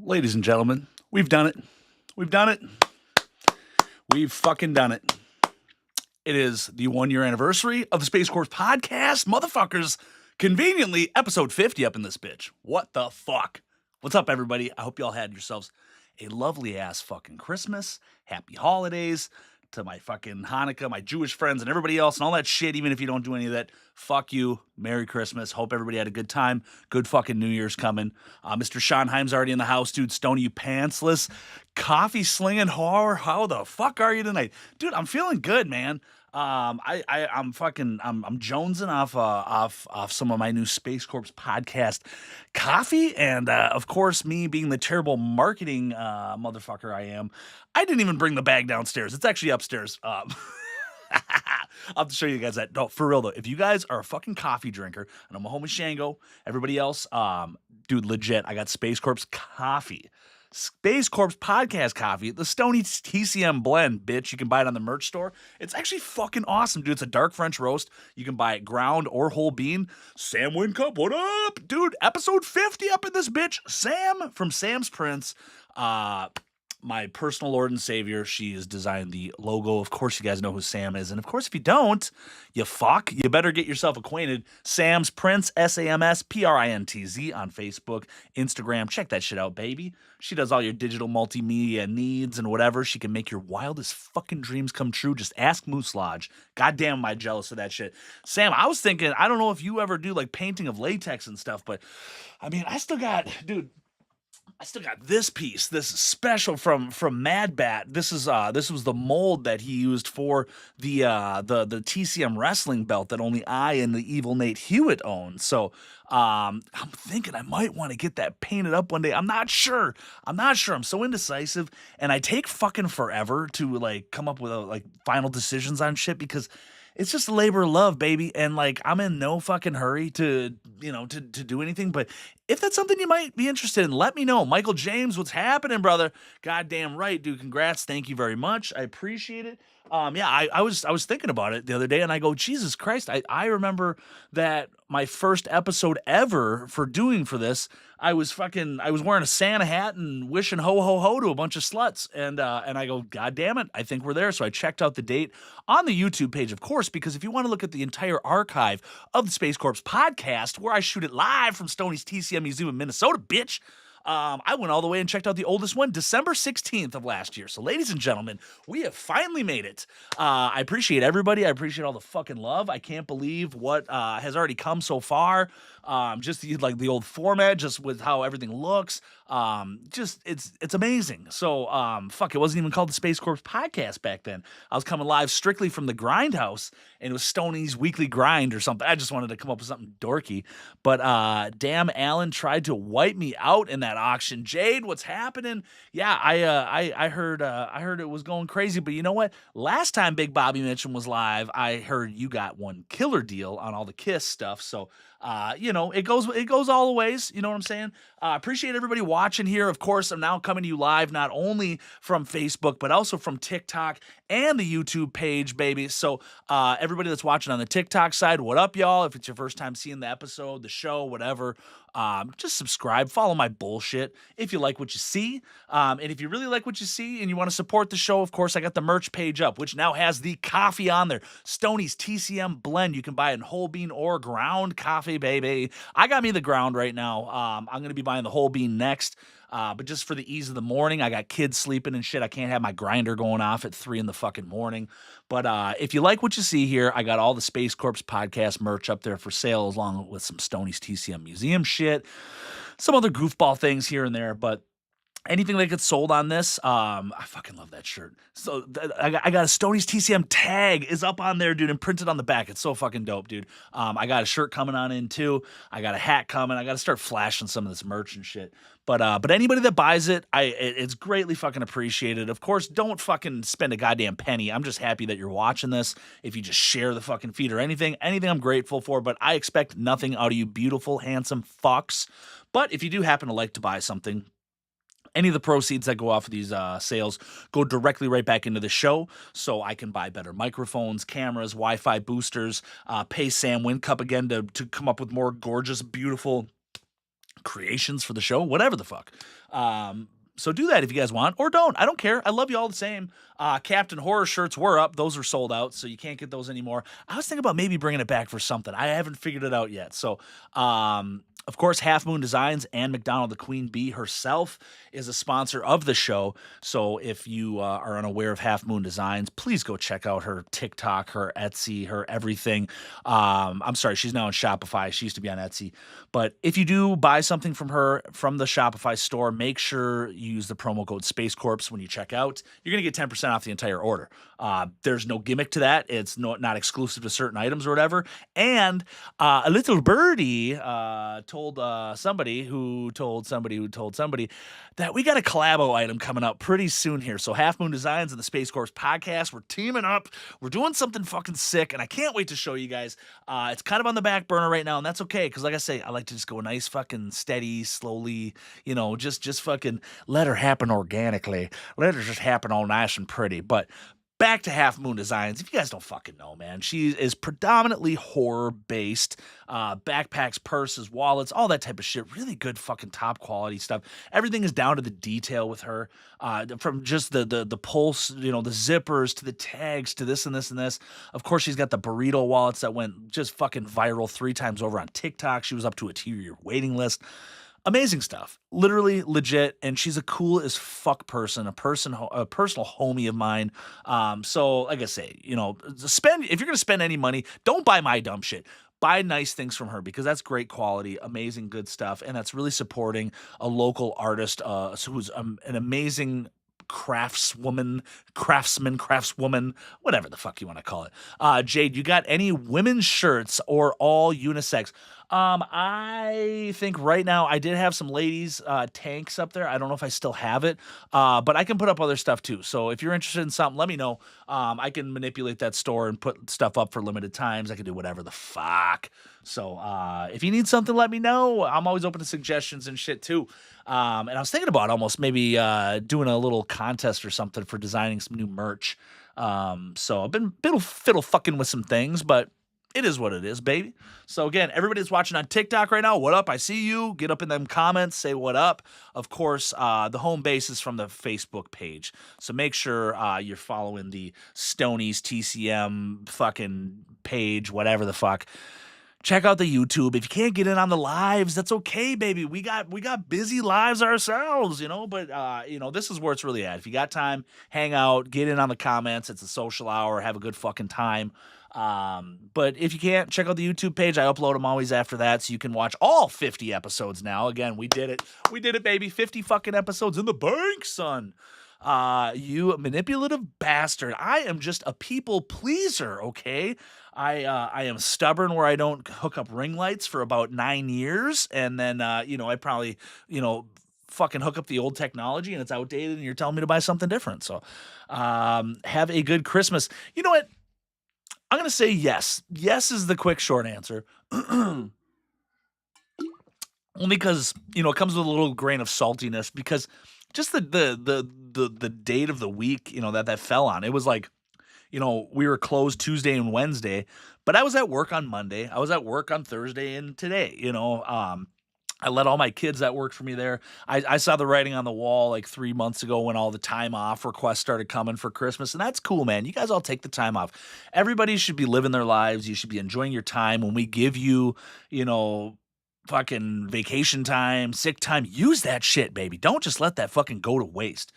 Ladies and gentlemen, we've done it. We've done it. We've fucking done it. It is the 1 year anniversary of the Space Corps podcast. Motherfuckers, conveniently, episode 50 up in this bitch. What the fuck? What's up, everybody? I hope you all had yourselves a lovely ass fucking Christmas. Happy holidays to my fucking Hanukkah, my Jewish friends, and everybody else, and all that shit. Even if you don't do any of that, fuck you. Merry Christmas. Hope everybody had a good time. Good fucking New Year's coming. Mr. Schonheim's already in the house, dude. Stoney, you pantsless, coffee slinging whore. How the fuck are you tonight, dude? I'm feeling good, man. I'm jonesing off some of my new Space Corps podcast coffee, and of course, me being the terrible marketing motherfucker I am, I didn't even bring the bag downstairs. It's actually upstairs. I'll have to show you guys that. No, for real though, if you guys are a fucking coffee drinker, and I'm a homie Shango, everybody else, dude, legit, I got Space Corps coffee. Space Corps podcast coffee, the Stoney TCM blend, bitch. You can buy it on the merch store. It's actually fucking awesome, dude. It's a dark French roast. You can buy it ground or whole bean. Sam Wincup, what up? Dude, episode 50 up in this bitch. Sam from Sam's Prints. My personal Lord and Savior. She has designed the logo. Of course, you guys know who Sam is. And of course, if you don't, you fuck, you better get yourself acquainted. Sam's Prints, SAMSPRINTZ on Facebook, Instagram. Check that shit out, baby. She does all your digital multimedia needs and whatever. She can make your wildest fucking dreams come true. Just ask Moose Lodge. Goddamn, am I jealous of that shit. Sam, I was thinking, I don't know if you ever do like painting of latex and stuff, but I mean, I still got this piece, this special from Mad Bat. This was the mold that he used for the TCM wrestling belt that only I and the evil Nate Hewitt own. So I'm thinking I might want to get that painted up one day. I'm not sure. I'm so indecisive, and I take fucking forever to like come up with like final decisions on shit because it's just a labor of love, baby. And like, I'm in no fucking hurry to do anything. But if that's something you might be interested in, let me know. Michael James, what's happening, brother? Goddamn right, dude. Congrats. Thank you very much. I appreciate it. I was thinking about it the other day, and I go, Jesus Christ, I remember that my first episode ever for this, I was wearing a Santa hat and wishing ho ho ho to a bunch of sluts, and I go, God damn it, I think we're there. So I checked out the date on the YouTube page, of course, because if you want to look at the entire archive of the Space Corps podcast, where I shoot it live from Stoney's TCM Museum in Minnesota, bitch. I went all the way and checked out the oldest one, December 16th of last year. So, ladies and gentlemen, we have finally made it. I appreciate everybody. I appreciate all the fucking love. I can't believe what has already come so far. Just the old format, just with how everything looks. It's amazing. So, it wasn't even called the Space Corps podcast back then. I was coming live strictly from the Grindhouse, and it was Stoney's Weekly Grind or something. I just wanted to come up with something dorky. But damn, Alan tried to wipe me out in that auction. Jade, what's happening? Yeah, I heard it was going crazy. But you know what? Last time Big Bobby Mitchum was live, I heard you got one killer deal on all the Kiss stuff. So it goes all the ways. You know what I'm saying? Appreciate everybody watching here. Of course, I'm now coming to you live, not only from Facebook, but also from TikTok and the YouTube page, baby. So everybody that's watching on the TikTok side, what up, y'all? If it's your first time seeing the episode, the show, whatever, just subscribe, follow my bullshit if you like what you see. And if you really like what you see and you want to support the show, of course, I got the merch page up, which now has the coffee on there. Stoney's TCM blend. You can buy it in whole bean or ground coffee, baby. I got me the ground right now. I'm going to be buying the whole bean next. But just for the ease of the morning, I got kids sleeping and shit. I can't have my grinder going off at 3 in the fucking morning. But if you like what you see here, I got all the Space Corps podcast merch up there for sale, along with some Stoney's TCM museum shit, some other goofball things here and there. But anything that gets sold on this, I fucking love that shirt. So I got a Stoney's TCM tag is up on there, dude, and printed on the back. It's so fucking dope, dude. I got a shirt coming on in too. I got a hat coming. I got to start flashing some of this merch and shit. But anybody that buys it, it's greatly fucking appreciated. Of course, don't fucking spend a goddamn penny. I'm just happy that you're watching this. If you just share the fucking feed or anything I'm grateful for. But I expect nothing out of you, beautiful, handsome fucks. But if you do happen to like to buy something, any of the proceeds that go off of these sales go directly right back into the show, so I can buy better microphones, cameras, Wi-Fi boosters, pay Sam Wincup again to come up with more gorgeous, beautiful creations for the show, whatever the fuck. So do that if you guys want, or don't. I don't care. I love you all the same. Captain Horror shirts were up. Those are sold out, so you can't get those anymore. I was thinking about maybe bringing it back for something. I haven't figured it out yet. So, of course, Half Moon Designs and McDonald the Queen Bee herself is a sponsor of the show. So if you are unaware of Half Moon Designs, please go check out her TikTok, her Etsy, her everything. I'm sorry, she's now on Shopify. She used to be on Etsy. But if you do buy something from her from the Shopify store, make sure you use the promo code Space Corps when you check out. You're going to get 10% off the entire order. There's no gimmick to that. It's not exclusive to certain items or whatever. And a little birdie told somebody who told somebody that we got a collabo item coming up pretty soon here. So Half Moon Designs and the Space Corps podcast, we're teaming up. We're doing something fucking sick, and I can't wait to show you guys. It's kind of on the back burner right now, and that's okay, because like I say, I like to just go nice, fucking steady, slowly, just fucking let her happen organically. Let her just happen all nice and pretty. But back to Half Moon Designs. If you guys don't fucking know, man, she is predominantly horror-based. Backpacks, purses, wallets, all that type of shit. Really good fucking top-quality stuff. Everything is down to the detail with her. From just the pulse, the zippers, to the tags, to this and this and this. Of course, she's got the burrito wallets that went just fucking viral 3 times over on TikTok. She was up to a 2-year waiting list. Amazing stuff, literally legit, and she's a cool as fuck person, a personal homie of mine. So like I say, if you're gonna spend any money, don't buy my dumb shit. Buy nice things from her, because that's great quality, amazing good stuff, and that's really supporting a local artist who's an amazing craftswoman, whatever the fuck you want to call it. Jade, you got any women's shirts or all unisex? I think right now I did have some ladies tanks up there. I don't know if I still have it, but I can put up other stuff too. So if you're interested in something, let me know. I can manipulate that store and put stuff up for limited times. I can do whatever the fuck. So if you need something, let me know. I'm always open to suggestions and shit too. And I was thinking about almost maybe doing a little contest or something for designing some new merch. So I've been fiddle fucking with some things, but it is what it is, baby. So again, everybody that's watching on TikTok right now, what up? I see you. Get up in them comments, say what up. Of course, the home base is from the Facebook page. So make sure you're following the Stoney's TCM fucking page, whatever the fuck. Check out the YouTube. If you can't get in on the lives, that's okay, baby. We got busy lives ourselves, but this is where it's really at. If you got time, hang out, get in on the comments. It's a social hour. Have a good fucking time. But if you can't, check out the YouTube page. I upload them always after that, so you can watch all 50 episodes now. Again, we did it, baby. 50 fucking episodes in the bank, son. You manipulative bastard. I am just a people pleaser, okay? I am stubborn where I don't hook up ring lights for about 9 years, and then I probably fucking hook up the old technology and it's outdated, and you're telling me to buy something different. So have a good Christmas. You know what? I'm going to say yes. Yes is the quick, short answer. Only because, it comes with a little grain of saltiness, because just the date of the week, that fell on. It was like, we were closed Tuesday and Wednesday, but I was at work on Monday. I was at work on Thursday and today, I let all my kids that worked for me there. I saw the writing on the wall like 3 months ago when all the time off requests started coming for Christmas. And that's cool, man. You guys all take the time off. Everybody should be living their lives. You should be enjoying your time. When we give you, fucking vacation time, sick time, use that shit, baby. Don't just let that fucking go to waste.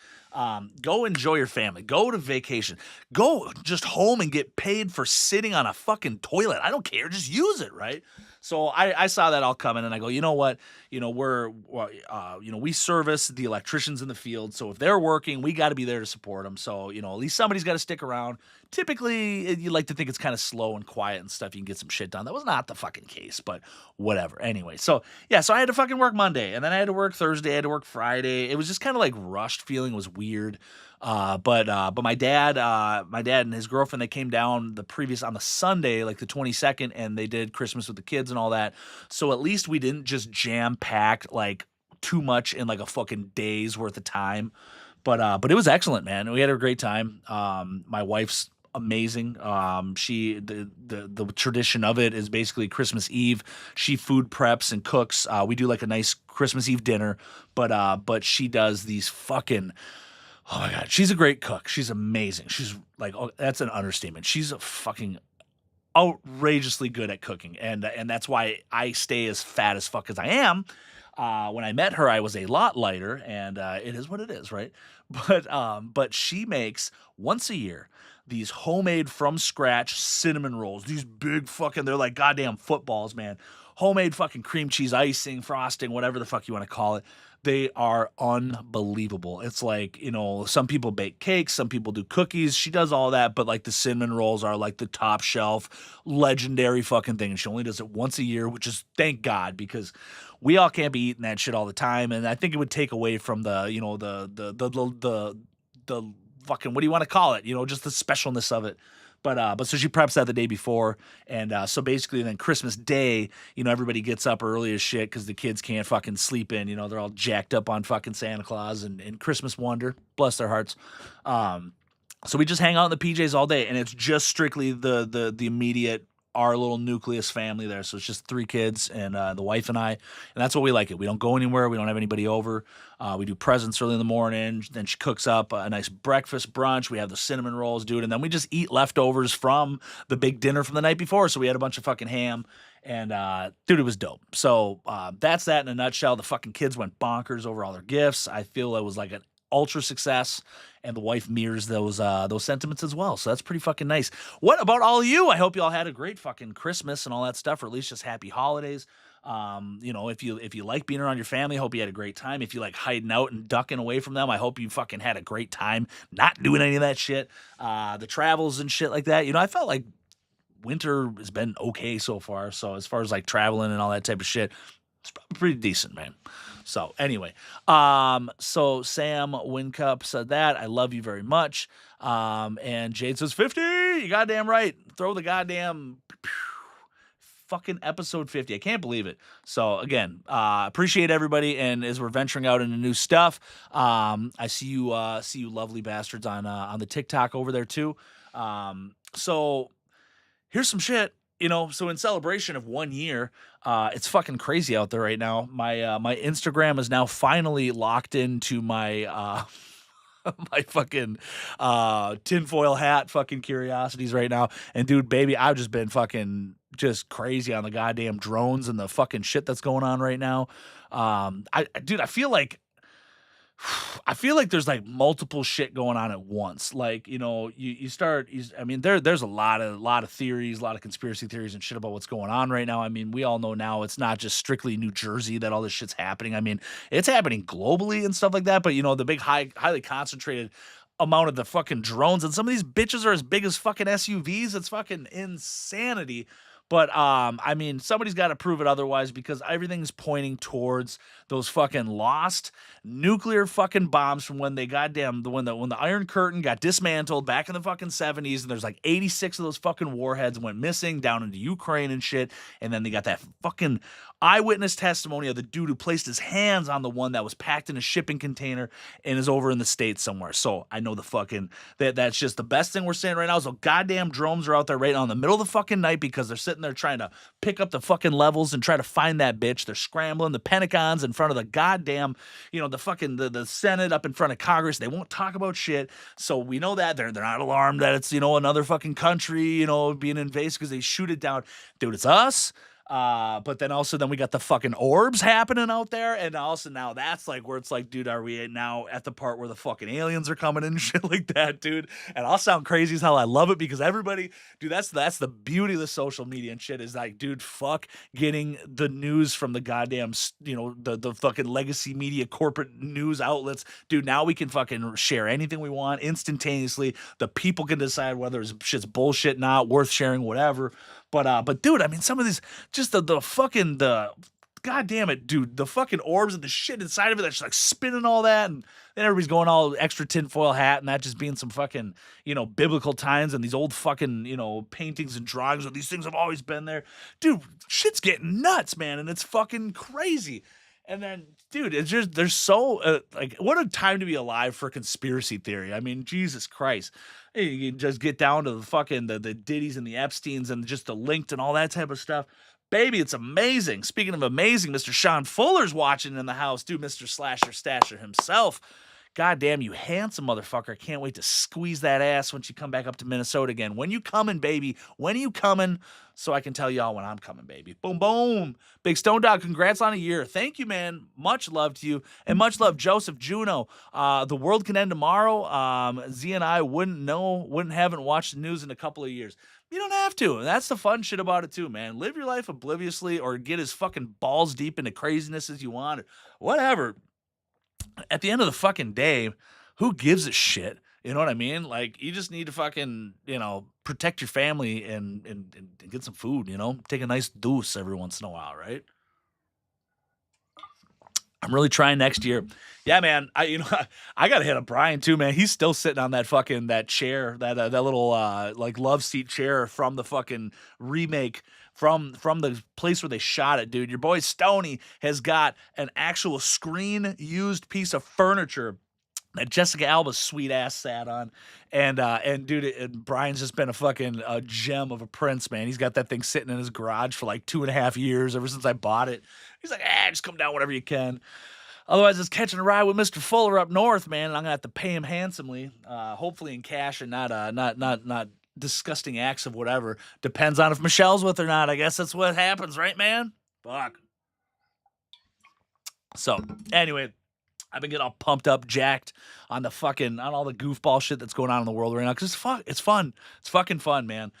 Go enjoy your family. Go to vacation. Go just home and get paid for sitting on a fucking toilet. I don't care. Just use it, right? So I saw that all coming, and I go, you know what? We service the electricians in the field. So if they're working, we got to be there to support them. So at least somebody's got to stick around. Typically, you like to think it's kind of slow and quiet and stuff. You can get some shit done. That was not the fucking case, but whatever. Anyway, so yeah, so I had to fucking work Monday, and then I had to work Thursday. I had to work Friday. It was just kind of like rushed feeling. It was weird. But my dad and his girlfriend, they came down on the Sunday, like the 22nd, and they did Christmas with the kids and all that. So at least we didn't just jam pack like too much in like a fucking day's worth of time. But it was excellent, man. We had a great time. My wife's amazing. The tradition of it is basically Christmas Eve. She food preps and cooks. We do like a nice Christmas Eve dinner, but she does these fucking. Oh my God, she's a great cook. She's amazing. She's like, oh, that's an understatement. She's a fucking outrageously good at cooking, and that's why I stay as fat as fuck as I am. When I met her, I was a lot lighter, and it is what it is, right? But she makes once a year these homemade from scratch cinnamon rolls. These big fucking, they're like goddamn footballs, man. Homemade fucking cream cheese icing, frosting, whatever the fuck you want to call it. They are unbelievable. It's like, some people bake cakes, some people do cookies. She does all that, but like the cinnamon rolls are like the top shelf, legendary fucking thing. And she only does it once a year, which is thank God, because we all can't be eating that shit all the time. And I think it would take away from the fucking, what do you want to call it? Just the specialness of it. But so she preps that the day before, and so basically then Christmas Day, everybody gets up early as shit because the kids can't fucking sleep in. They're all jacked up on fucking Santa Claus and Christmas wonder. Bless their hearts. So we just hang out in the PJs all day, and it's just strictly the immediate, our little nucleus family there. So it's just 3 kids and the wife and I, and that's what we like it. We don't go anywhere. We don't have anybody over. We do presents early in the morning. Then she cooks up a nice breakfast brunch. We have the cinnamon rolls, dude, and then we just eat leftovers from the big dinner from the night before. So we had a bunch of fucking ham, and dude, it was dope. So that's that in a nutshell. The fucking kids went bonkers over all their gifts. I feel it was like an ultra success, and the wife mirrors those sentiments as well. So that's pretty fucking nice. What about all of you? I hope you all had a great fucking Christmas and all that stuff, or at least just happy holidays. If you like being around your family, I hope you had a great time. If you like hiding out and ducking away from them, I hope you fucking had a great time not doing any of that shit. The travels and shit like that. I felt like winter has been okay so far. So as far as like traveling and all that type of shit, it's probably pretty decent, man. So anyway, so Sam Wincup said that. I love you very much. And Jade says 50. You goddamn right. Throw the goddamn fucking episode 50. I can't believe it. So again, appreciate everybody. And as we're venturing out into new stuff, I see you lovely bastards on the TikTok over there too. So here's some shit. So in celebration of 1 year, it's fucking crazy out there right now. My Instagram is now finally locked into my my fucking tinfoil hat fucking curiosities right now. And dude, baby, I've just been fucking just crazy on the goddamn drones and the fucking shit that's going on right now. I feel like there's like multiple shit going on at once. Like, there's a lot of theories, a lot of conspiracy theories and shit about what's going on right now. I mean, we all know now it's not just strictly New Jersey that all this shit's happening. I mean, it's happening globally and stuff like that. But the big highly concentrated amount of the fucking drones, and some of these bitches are as big as fucking SUVs. It's fucking insanity. But somebody's got to prove it otherwise, because everything's pointing towards those fucking lost nuclear fucking bombs from when they when the Iron Curtain got dismantled back in the fucking 70s, and there's like 86 of those fucking warheads went missing down into Ukraine and shit. And then they got that fucking eyewitness testimony of the dude who placed his hands on the one that was packed in a shipping container and is over in the States somewhere. So I know that's just the best thing we're saying right now. So goddamn drones are out there right now in the middle of the fucking night, because they're sitting there trying to pick up the fucking levels and try to find that bitch. They're scrambling. The Pentagon's in front of the goddamn, the Senate up in front of Congress. They won't talk about shit. So we know that they're not alarmed that it's, another fucking country, being invasive because they shoot it down. Dude, it's us. But then also then we got the fucking orbs happening out there, and also now that's like where it's like, dude, are we now at the part where the fucking aliens are coming in and shit like that, dude? And I'll sound crazy as hell. I love it because everybody, dude, that's the beauty of the social media and shit is like, dude, fuck getting the news from the goddamn, the fucking legacy media corporate news outlets, dude. Now we can fucking share anything we want instantaneously. The people can decide whether shit's bullshit, not worth sharing, whatever. But dude, I mean, some of these, just the fucking God damn it, dude, the fucking orbs and the shit inside of it that's just like spinning all that, and then everybody's going all extra tinfoil hat, and that just being some fucking, biblical times and these old fucking, paintings and drawings where these things have always been there. Dude, shit's getting nuts, man, and it's fucking crazy. And then, dude, it's just, there's so, like, what a time to be alive for conspiracy theory. I mean, Jesus Christ. Hey, you can just get down to the fucking, the Diddy's and the Epsteins and just the linked and all that type of stuff. Baby, it's amazing. Speaking of amazing, Mr. Sean Fuller's watching in the house. Dude, Mr. Slasher Stasher himself. God damn, you handsome motherfucker. I can't wait to squeeze that ass once you come back up to Minnesota again. When you coming, baby? When are you coming? So I can tell y'all when I'm coming, baby. Boom, boom. Big Stone Dog, congrats on a year. Thank you, man. Much love to you. And much love, Joseph Juno. The world can end tomorrow. Z and I haven't watched the news in a couple of years. You don't have to. And that's the fun shit about it, too, man. Live your life obliviously or get as fucking balls deep into craziness as you want or whatever. At the end of the fucking day, who gives a shit? You know what I mean? Like, you just need to fucking, protect your family and get some food, Take a nice deuce every once in a while, right? I'm really trying next year. Yeah, man. I gotta hit up Brian too, man. He's still sitting on that chair, that little like love seat chair from the fucking remake from the place where they shot it, dude. Your boy Stoney has got an actual screen used piece of furniture that Jessica Alba's sweet ass sat on, and dude, Brian's just been a gem of a prince, man. He's got that thing sitting in his garage for like 2.5 years ever since I bought it. He's like, just come down whenever you can. Otherwise, it's catching a ride with Mr. Fuller up north, man. And I'm gonna have to pay him handsomely, hopefully in cash and not disgusting acts of whatever. Depends on if Michelle's with or not. I guess that's what happens, right, man? Fuck. So anyway, I've been getting all pumped up, jacked on all the goofball shit that's going on in the world right now. Cause it's fun. It's fucking fun, man.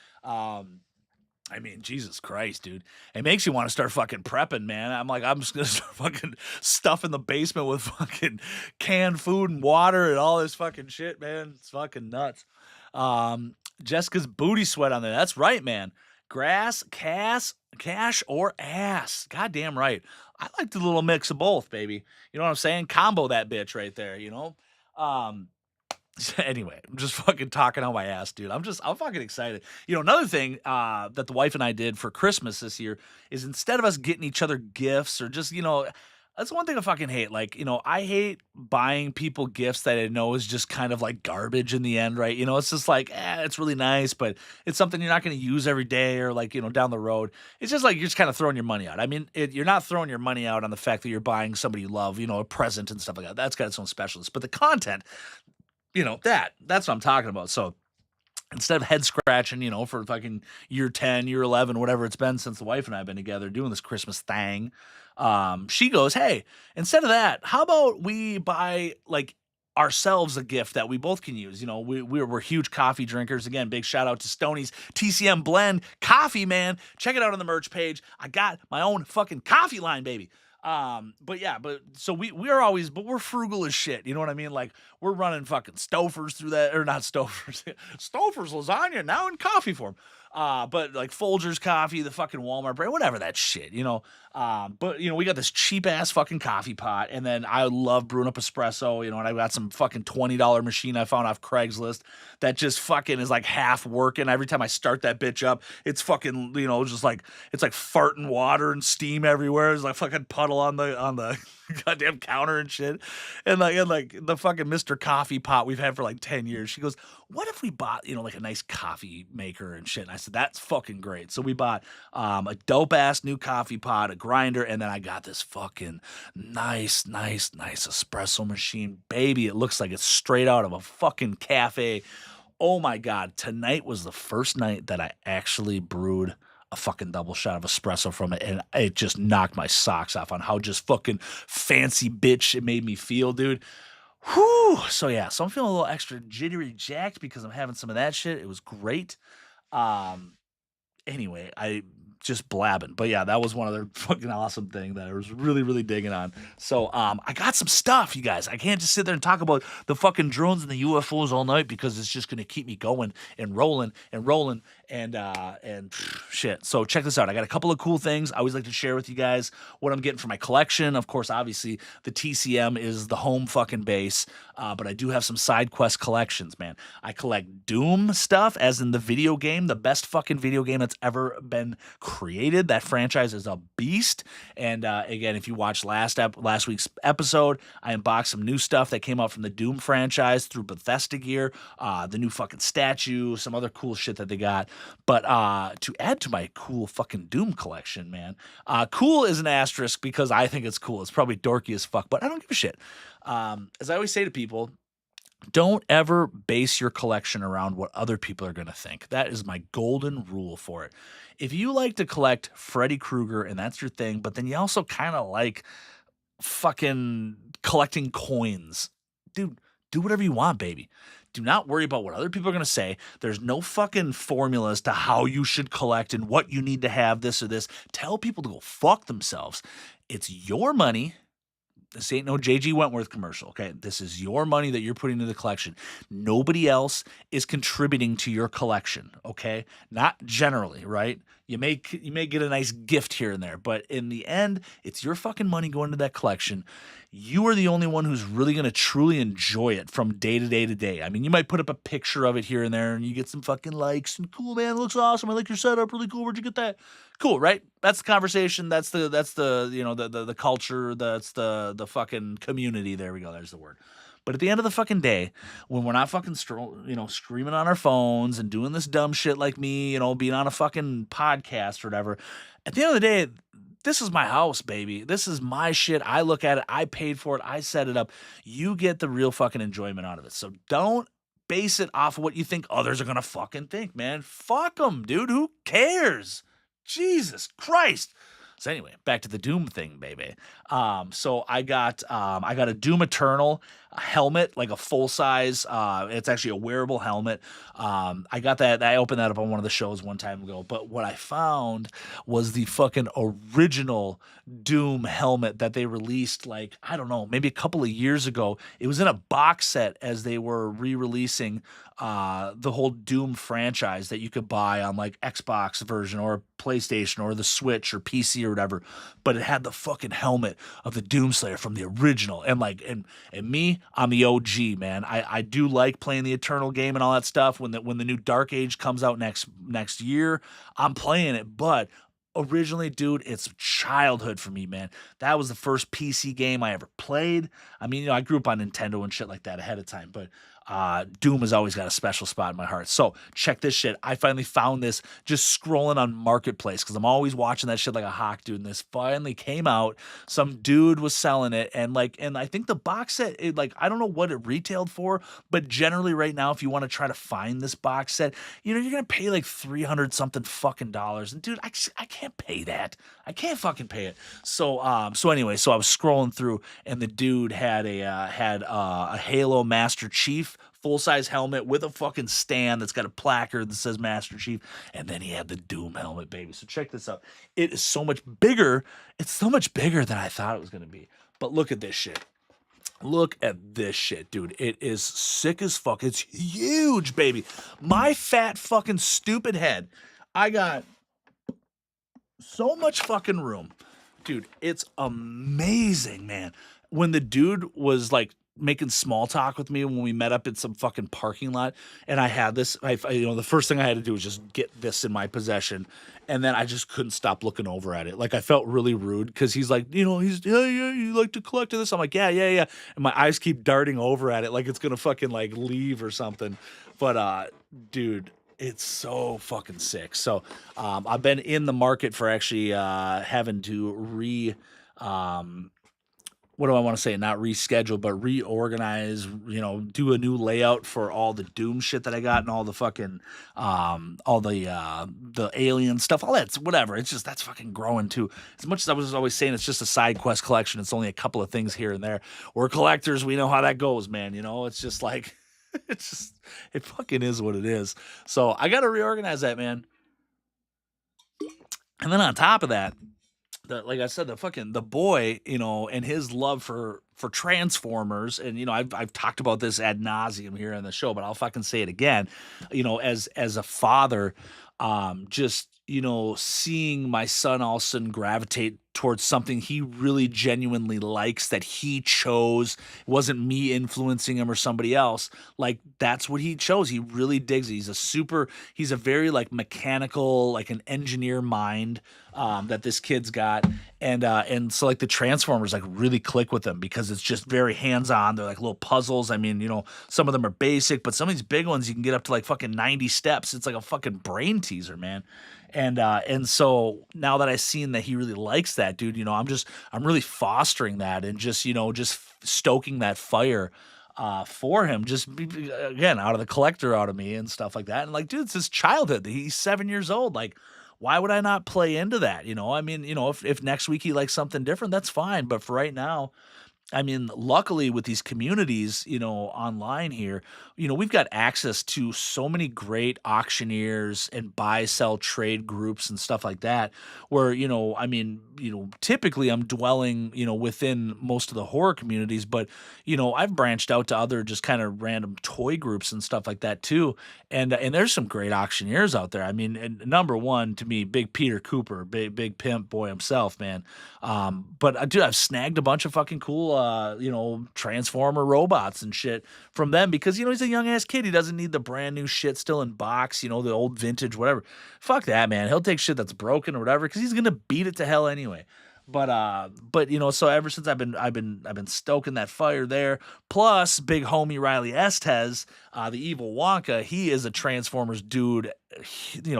I mean, Jesus Christ, dude. It makes you want to start fucking prepping, man. I'm just going to start fucking stuffing the basement with fucking canned food and water and all this fucking shit, man. It's fucking nuts. Jessica's booty sweat on there. That's right, man. Grass, cash, or ass. Goddamn right. I like the little mix of both, baby. You know what I'm saying? Combo that bitch right there, Anyway, I'm just fucking talking on my ass, dude. I'm fucking excited. Another thing that the wife and I did for Christmas this year is instead of us getting each other gifts or just, that's one thing I fucking hate. Like, I hate buying people gifts that I know is just kind of like garbage in the end, right? It's just like, it's really nice, but it's something you're not going to use every day or like, down the road. It's just like you're just kind of throwing your money out. I mean, you're not throwing your money out on the fact that you're buying somebody you love, a present and stuff like that. That's got its own specialist. But the content, that's what I'm talking about. So instead of head scratching, for fucking year 10, year 11, whatever it's been since the wife and I have been together doing this Christmas thing, she goes, hey, instead of that, how about we buy like ourselves a gift that we both can use? We're huge coffee drinkers. Again, big shout out to Stoney's TCM blend coffee, man. Check it out on the merch page. I got my own fucking coffee line, baby. So we're frugal as shit. You know what I mean? Like we're running fucking Stouffer's through that, or not Stouffer's, Stouffer's lasagna now in coffee form. But like Folgers coffee, the fucking Walmart brand, whatever that shit, But we got this cheap ass fucking coffee pot, and then I love brewing up espresso, and I got some fucking $20 machine I found off Craigslist that just fucking is like half working. Every time I start that bitch up, it's fucking, just like it's like farting water and steam everywhere. There's like fucking puddle on the goddamn counter and shit. And like the fucking Mr. Coffee pot we've had for like 10 years. She goes, what if we bought, like a nice coffee maker and shit? And I said, that's fucking great. So we bought a dope ass new coffee pot, a grinder, and then I got this fucking nice espresso machine. Baby, it looks like it's straight out of a fucking cafe. Oh my God. Tonight was the first night that I actually brewed a fucking double shot of espresso from it, and it just knocked my socks off on how just fucking fancy bitch it made me feel, dude. Whew. So yeah, so I'm feeling a little extra jittery jacked because I'm having some of that shit. It was great. Um, anyway, I just blabbing. But yeah, that was one other fucking awesome thing that I was really, really digging on. So I got some stuff, you guys. I can't just sit there and talk about the fucking drones and the UFOs all night because it's just gonna keep me going and rolling and rolling and shit. So check this out. I got a couple of cool things I always like to share with you guys what I'm getting for my collection. Of course, obviously the TCM is the home fucking base. But I do have some side quest collections, man. I collect Doom stuff, as in the video game, the best fucking video game that's ever been created. That franchise is a beast. And again, if you watched last week's episode, I unboxed some new stuff that came out from the Doom franchise through Bethesda gear, the new fucking statue, some other cool shit that they got. But to add to my cool fucking Doom collection, man, cool is an asterisk because I think it's cool. It's probably dorky as fuck, but I don't give a shit. As I always say to people, don't ever base your collection around what other people are going to think. That is my golden rule for it. If you like to collect Freddy Krueger and that's your thing, but then you also kind of like fucking collecting coins, dude, do whatever you want, baby. Do not worry about what other people are going to say. There's no fucking formula as to how you should collect and what you need to have this or this. Tell people to go fuck themselves. It's your money. This ain't no JG Wentworth commercial, okay? This is your money that you're putting into the collection. Nobody else is contributing to your collection, okay? Not generally, right? You may get a nice gift here and there, but in the end, it's your fucking money going to that collection. You are the only one who's really going to truly enjoy it from day to day to day. I mean, you might put up a picture of it here and there and you get some fucking likes and cool, man, it looks awesome. I like your setup, really cool. Where'd you get that? Cool, right? That's the conversation. That's the you know the culture. That's the fucking community. There we go. There's the word. But at the end of the fucking day, when we're not fucking screaming on our phones and doing this dumb shit like me, being on a fucking podcast or whatever, at the end of the day, this is my house, baby. This is my shit. I look at it. I paid for it. I set it up. You get the real fucking enjoyment out of it. So don't base it off of what you think others are gonna fucking think, man. Fuck them, dude. Who cares? Jesus Christ. So anyway, back to the Doom thing, baby. So I got a Doom Eternal helmet, like a full size. It's actually a wearable helmet. I got that. I opened that up on one of the shows one time ago. But what I found was the fucking original Doom helmet that they released, like, I don't know, maybe a couple of years ago. It was in a box set as they were re-releasing the whole Doom franchise that you could buy on like Xbox version or PlayStation or the Switch or PC or whatever. But it had the fucking helmet of the Doomslayer from the original. And like, and me, I'm the OG, man. I do like playing the Eternal game and all that stuff. When the new Dark Age comes out next year, I'm playing it. But originally, dude, it's childhood for me, man. That was the first PC game I ever played. I mean, I grew up on Nintendo and shit like that ahead of time, but Doom has always got a special spot in my heart. So check this shit. I finally found this just scrolling on Marketplace because I'm always watching that shit like a hawk, dude. And this finally came out. Some dude was selling it, and I think the box set, I don't know what it retailed for, but generally right now, if you want to try to find this box set, you're gonna pay like $300 something fucking dollars. And dude, I can't pay that. I can't fucking pay it. So anyway, so I was scrolling through, and the dude had a Halo Master Chief full-size helmet with a fucking stand that's got a placard that says Master Chief, and then he had the Doom helmet, baby. So check this out. It is so much bigger. It's so much bigger than I thought it was going to be. But look at this shit. Look at this shit, dude. It is sick as fuck. It's huge, baby. My fat fucking stupid head. I got so much fucking room. Dude, it's amazing, man. When the dude was like making small talk with me when we met up in some fucking parking lot, and I had this, the first thing I had to do was just get this in my possession, and then I just couldn't stop looking over at it. Like, I felt really rude because he's like, yeah, you like to collect this? I'm like, yeah, and my eyes keep darting over at it like it's gonna fucking like leave or something. But dude, it's so fucking sick. So I've been in the market for actually having to what do I want to say? Not reschedule, but reorganize, do a new layout for all the Doom shit that I got and all the fucking all the alien stuff, all that's whatever. It's just that's fucking growing too. As much as I was always saying it's just a side quest collection, it's only a couple of things here and there. We're collectors, we know how that goes, man. It's just like it's just it fucking is what it is. So I gotta reorganize that, man. And then on top of that, like I said, the boy, and his love for Transformers, and I've talked about this ad nauseum here on the show, but I'll fucking say it again. As a father, just seeing my son all of a sudden gravitate towards something he really genuinely likes that he chose. It wasn't me influencing him or somebody else. Like that's what he chose. He really digs it. He's a very like mechanical, like an engineer mind that this kid's got. And so like the Transformers like really click with them because it's just very hands-on. They're like little puzzles. I mean, some of them are basic, but some of these big ones you can get up to like fucking 90 steps. It's like a fucking brain teaser, man. And so now that I've seen that he really likes that, dude, I'm really fostering that and just stoking that fire for him, again, out of the collector out of me and stuff like that. And like, dude, it's his childhood. He's 7 years old. Like, why would I not play into that? I mean, if next week he likes something different, that's fine. But for right now, I mean, luckily with these communities, online here, we've got access to so many great auctioneers and buy, sell, trade groups and stuff like that. Where, I mean, typically I'm dwelling, within most of the horror communities, but, I've branched out to other just kind of random toy groups and stuff like that too. And there's some great auctioneers out there. I mean, and number one to me, big Peter Cooper, big pimp boy himself, man. But dude, I've snagged a bunch of fucking cool, Transformer robots and shit from them because, he's a young ass kid. He doesn't need the brand new shit still in box, the old vintage, whatever. Fuck that, man. He'll take shit that's broken or whatever because he's going to beat it to hell anyway. But so ever since I've been stoking that fire there. Plus, big homie Riley Estes, the evil Wonka, he is a Transformers dude,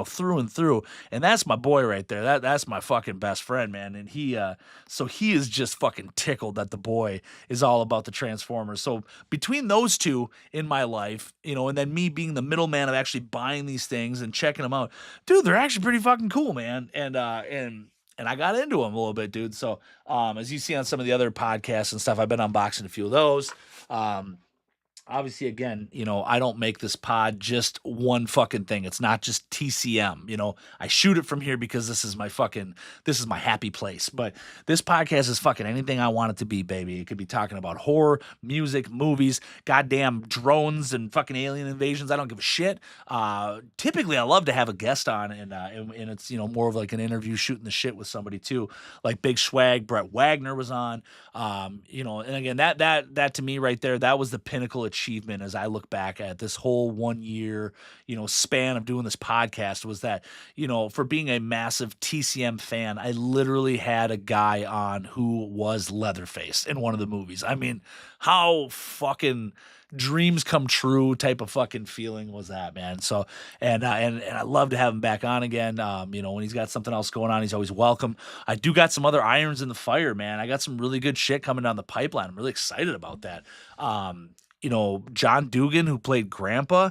through and through, and that's my boy right there. That's my fucking best friend, man. And so he is just fucking tickled that the boy is all about the Transformers. So between those two in my life, and then me being the middleman of actually buying these things and checking them out, dude, they're actually pretty fucking cool, man. And I got into them a little bit, dude. So, as you see on some of the other podcasts and stuff, I've been unboxing a few of those. Um, Obviously, again, I don't make this pod just one fucking thing. It's not just TCM. I shoot it from here because this is my happy place. But this podcast is fucking anything I want it to be, baby. It could be talking about horror, music, movies, goddamn drones and fucking alien invasions. I don't give a shit. Typically I love to have a guest on and it's, more of like an interview shooting the shit with somebody too. Like Big Swag, Brett Wagner was on. And again, that to me right there, that was the pinnacle achievement as I look back at this whole 1 year, span of doing this podcast was that, for being a massive TCM fan, I literally had a guy on who was Leatherface in one of the movies. I mean, how fucking dreams come true type of fucking feeling was that, man. So, and I love to have him back on again. When he's got something else going on, he's always welcome. I do got some other irons in the fire, man. I got some really good shit coming down the pipeline. I'm really excited about that. John Dugan, who played Grandpa,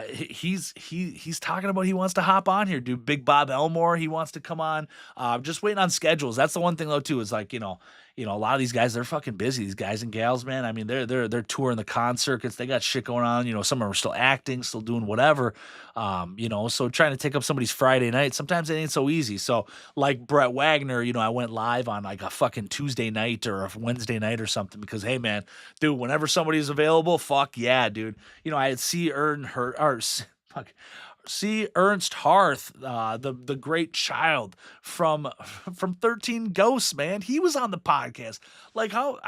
he's talking about he wants to hop on here, dude. Big Bob Elmore, he wants to come on. Just waiting on schedules. That's the one thing though too, is like, a lot of these guys, they're fucking busy. These guys and gals, man. I mean, they're touring the con circuits. They got shit going on. Some of them are still acting, still doing whatever. So trying to take up somebody's Friday night, sometimes it ain't so easy. So like Brett Wagner, I went live on like a fucking Tuesday night or a Wednesday night or something because, hey man, dude, whenever somebody's available, fuck yeah, dude. I had see Ernst Harth, the great child from 13 Ghosts, man. He was on the podcast. Like how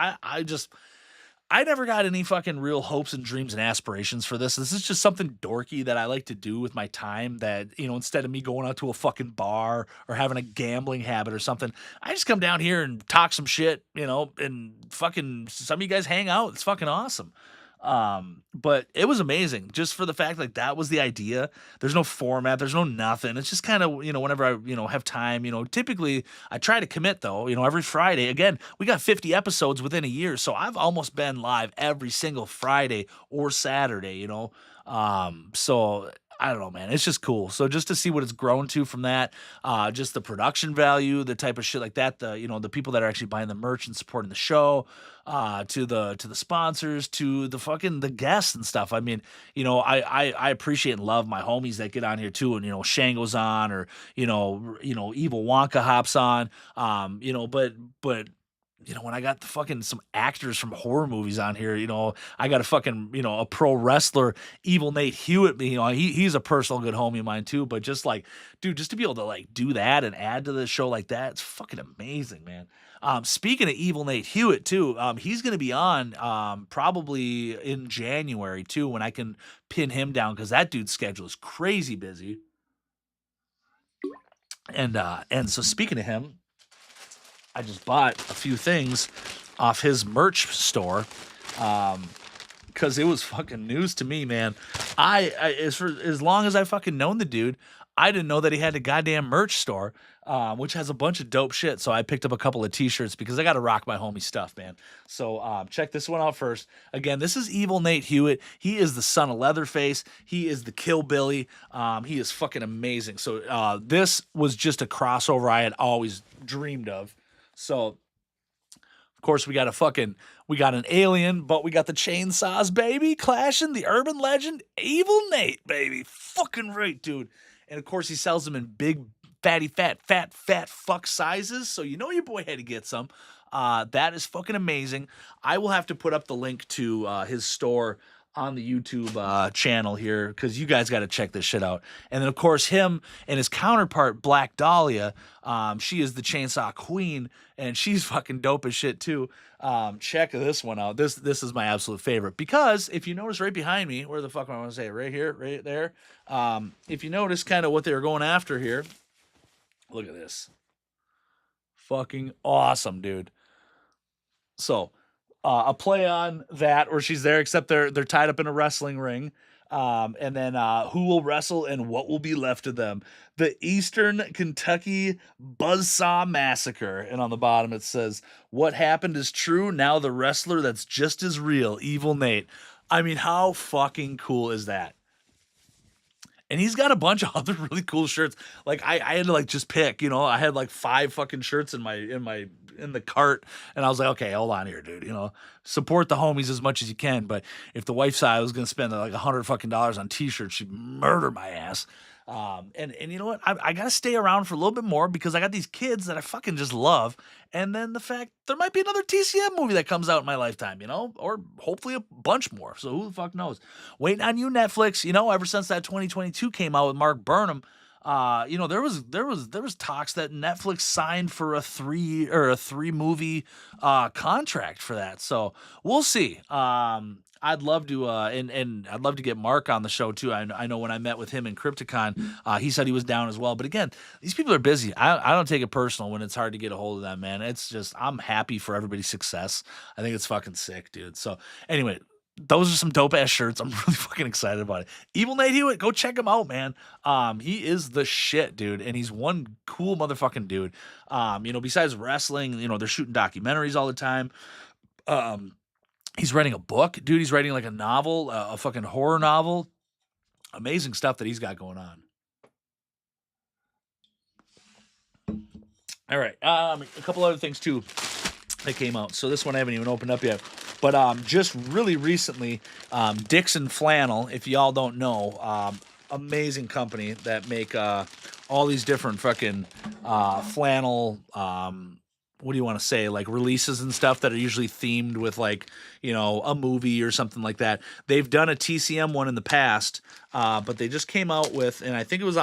I never got any fucking real hopes and dreams and aspirations for this. This is just something dorky that I like to do with my time that, instead of me going out to a fucking bar or having a gambling habit or something, I just come down here and talk some shit, and fucking some of you guys hang out. It's fucking awesome. But it was amazing just for the fact like that was the idea. There's no format, there's no nothing. It's just kind of, whenever I, have time, typically I try to commit though, every Friday. Again, we got 50 episodes within a year, so I've almost been live every single Friday or Saturday, so I don't know, man. It's just cool. So just to see what it's grown to from that, just the production value, the type of shit like that, the people that are actually buying the merch and supporting the show, to the sponsors, to the guests and stuff. I mean, I appreciate and love my homies that get on here too, and Shango's on, or Evil Wonka hops on, but when I got the fucking some actors from horror movies on here, I got a fucking, a pro wrestler, Evil Nate Hewitt, he's a personal good homie of mine too. But just like, dude, just to be able to like do that and add to the show like that, it's fucking amazing, man. Speaking of Evil Nate Hewitt too, he's gonna be on probably in January too, when I can pin him down because that dude's schedule is crazy busy. And so speaking of him, I just bought a few things off his merch store, because it was fucking news to me, man. As long as I fucking known the dude, I didn't know that he had a goddamn merch store, which has a bunch of dope shit. So I picked up a couple of t-shirts because I got to rock my homie stuff, man. So check this one out first. Again, this is Evil Nate Hewitt. He is the son of Leatherface. He is the Kill Billy. He is fucking amazing. So this was just a crossover I had always dreamed of. So, of course, we got an alien, but we got the chainsaws, baby, clashing the urban legend, Evil Nate, baby. Fucking right, dude. And of course, he sells them in big, fat fuck sizes. So, your boy had to get some. That is fucking amazing. I will have to put up the link to his store on the YouTube channel here, because you guys got to check this shit out. And then, of course, him and his counterpart, Black Dahlia, she is the chainsaw queen, and she's fucking dope as shit, too. Check this one out. This is my absolute favorite, because if you notice right behind me, where the fuck am I going to say? Right here, right there. If you notice kind of what they were going after here, look at this. Fucking awesome, dude. So, a play on that, where she's there, except they're tied up in a wrestling ring. And then who will wrestle and what will be left of them? The Eastern Kentucky Buzzsaw Massacre. And on the bottom it says, "What happened is true. Now the wrestler that's just as real, Evil Nate." I mean, how fucking cool is that? And he's got a bunch of other really cool shirts. Like I had to like just pick, I had like 5 fucking shirts in the cart, and I was like, okay, hold on here, dude. Support the homies as much as you can. But if the wife said I was gonna spend like $100 fucking on t-shirts, she'd murder my ass. And you know what? I gotta stay around for a little bit more because I got these kids that I fucking just love. And then the fact there might be another TCM movie that comes out in my lifetime, or hopefully a bunch more. So who the fuck knows? Waiting on you, Netflix. Ever since that 2022 came out with Mark Burnham, there was talks that Netflix signed for a 3 movie contract for that. So we'll see. I'd love to, and I'd love to get Mark on the show too. I know when I met with him in Crypticon, he said he was down as well. But again, these people are busy. I don't take it personal when it's hard to get a hold of them, man. It's just, I'm happy for everybody's success. I think it's fucking sick, dude. So anyway, those are some dope ass shirts. I'm really fucking excited about it. Evil Nate Hewitt, go check him out, man. He is the shit, dude, and he's one cool motherfucking dude. Besides wrestling, they're shooting documentaries all the time. He's writing a book, dude. He's writing like a novel, a fucking horror novel. Amazing stuff that he's got going on. All right, a couple other things too that came out. So this one I haven't even opened up yet, but just really recently, Dixon Flannel. If y'all don't know, amazing company that make all these different fucking flannel. What do you want to say, like releases and stuff that are usually themed with like, a movie or something like that. They've done a TCM one in the past, but they just came out with, and I think it was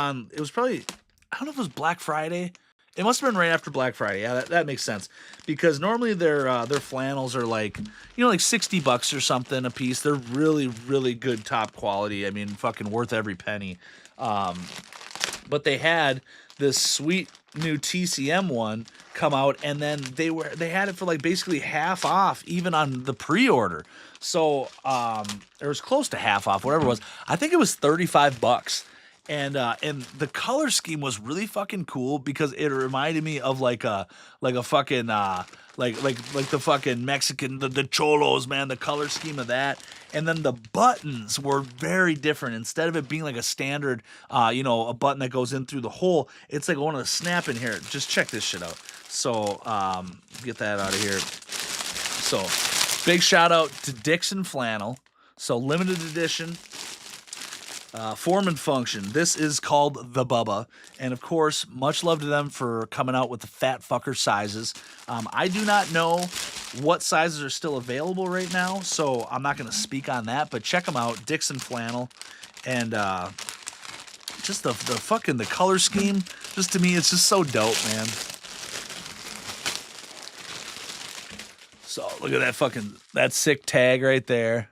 probably, I don't know if it was Black Friday. It must have been right after Black Friday. Yeah, that makes sense, because normally their flannels are like, like $60 or something a piece. They're really, really good, top quality. I mean, fucking worth every penny. But they had this sweet new TCM one come out, and then they had it for like basically half off even on the pre-order. So it was close to half off, whatever it was. I think it was $35. And the color scheme was really fucking cool because it reminded me of like a fucking like the fucking Mexican the cholos, man, the color scheme of that. And then the buttons were very different. Instead of it being like a standard a button that goes in through the hole, it's like one of the snap in here. Just check this shit out. So get that out of here. So big shout out to Dixon Flannel. So limited edition. Form and function. This is called the Bubba. And of course, much love to them for coming out with the fat fucker sizes. I do not know what sizes are still available right now, so I'm not going to speak on that, but check them out. Dixon Flannel. And just the fucking the color scheme, just to me, it's just so dope, man. So look at that sick tag right there.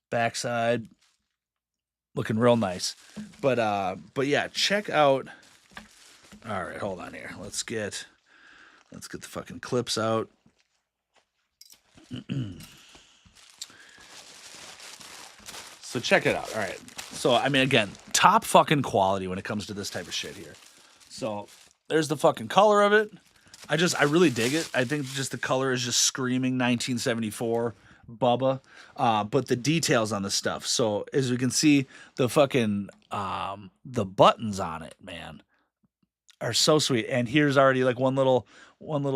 Backside looking real nice. But yeah, check out. All right, hold on here. Let's get the fucking clips out. So check it out. All right. So I mean, again, top fucking quality when it comes to this type of shit here. So there's the fucking color of it. I really dig it. I think just the color is just screaming 1974 Bubba. But the details on the stuff. So as you can see, the fucking the buttons on it, man, are so sweet. And here's already like one little